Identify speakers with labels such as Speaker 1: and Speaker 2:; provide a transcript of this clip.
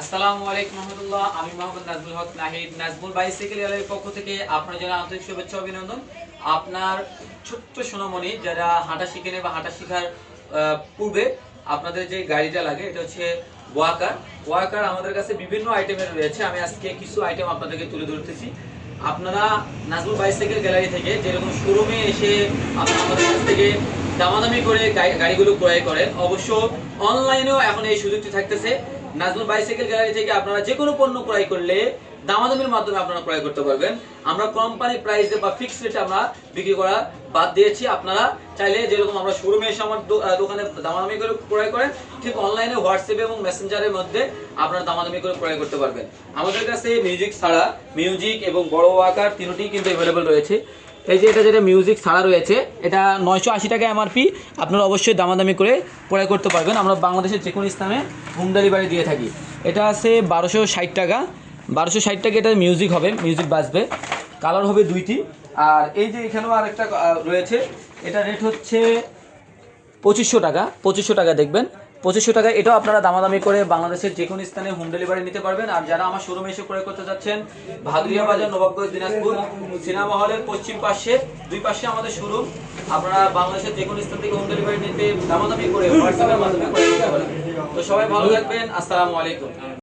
Speaker 1: আসসালামু আলাইকুম রহমতুল্লাহ। আমি মোহাম্মদ নাজমুল হক নাহিদ, নাজমুল বাইসাইকেল গ্যালারির পক্ষ থেকে আপনার জন্য আন্তরিক শুভেচ্ছা অভিনন্দন। আপনার ছোট্ট সোনামণি যারা হাঁটা শিখে নেয় বা হাঁটা শেখার পূর্বে আপনাদের যে গাড়িটা লাগে এটা হচ্ছে ওয়াকার। ওয়াকার আমাদের কাছে বিভিন্ন আইটেমের রয়েছে। আমি আজকে কিছু আইটেম আপনাদেরকে তুলে ধরতেছি। আপনারা নাজমুল বাইসাইকেল গ্যালারি থেকে যেরকম শোরুমে এসে আপনারা আমাদের কাছ থেকে দামাদামি করে গাড়িগুলো ক্রয় করেন, অবশ্য অনলাইনেও এখন এই সুযোগটি থাকতেছে। নাজমুল বাইসাইকেল গ্যালারি থেকে আপনারা যে কোনো পণ্য ক্রয় করলে দামাদামির মাধ্যমে আপনারা ক্রয় করতে পারবেন। আমরা কোম্পানি প্রাইসে বা ফিক্সড রেটে আমরা বিক্রি করা বাদ দিয়েছি। আপনারা চাইলে যেরকম আমরা শোরুমে এসে আমার দোকানে দামাদামি করে ক্রয় করেন, ঠিক অনলাইনে হোয়াটসঅ্যাপ এবং মেসেঞ্জারের মধ্যে আপনারা দামাদামি করে ক্রয় করতে পারবেন। আমাদের কাছে মিউজিক ছাড়া, মিউজিক এবং বড় আকার তিনটিই কিন্তু অ্যাভেলেবল রয়েছে। এই যে এটা যেটা মিউজিক ছাড়া রয়েছে, এটা 980 টাকা এমআরপি। আপনারা অবশ্যই দামাদামি করে ক্রয় করতে পারবেন। আমরা বাংলাদেশের যে কোনো স্থানে হোম ডেলিভারি দিয়ে থাকি। এটা আছে 1260 টাকা। 1260 টাকা এটা মিউজিক হবে, মিউজিক বাজবে, কালার হবে দুইটি। আর এই যে এখানেও আর একটা রয়েছে, এটা রেট হচ্ছে 2500 টাকা। 2500 টাকা দেখবেন, 2500 টাকা। এটাও আপনারা দামাদামি করে বাংলাদেশের যে কোনো স্থানে হোম ডেলিভারি নিতে পারবেন। আর যারা আমার শোরুমে এসে ক্রয় করতে যাচ্ছেন, ভাদুরিয়া বাজার, নবাবগঞ্জ, দিনাজপুর, সিনেমা হলের পশ্চিম পাশে, দুই পাশে আমাদের শোরুম। আপনারা বাংলাদেশের যে কোনো স্থান থেকে হোম ডেলিভারি নিতে দামাদামি করে হোয়াটসঅ্যাপের মাধ্যমে ক্রয় করতে পারেন। তো সবাই ভালো থাকবেন। আসসালামু আলাইকুম।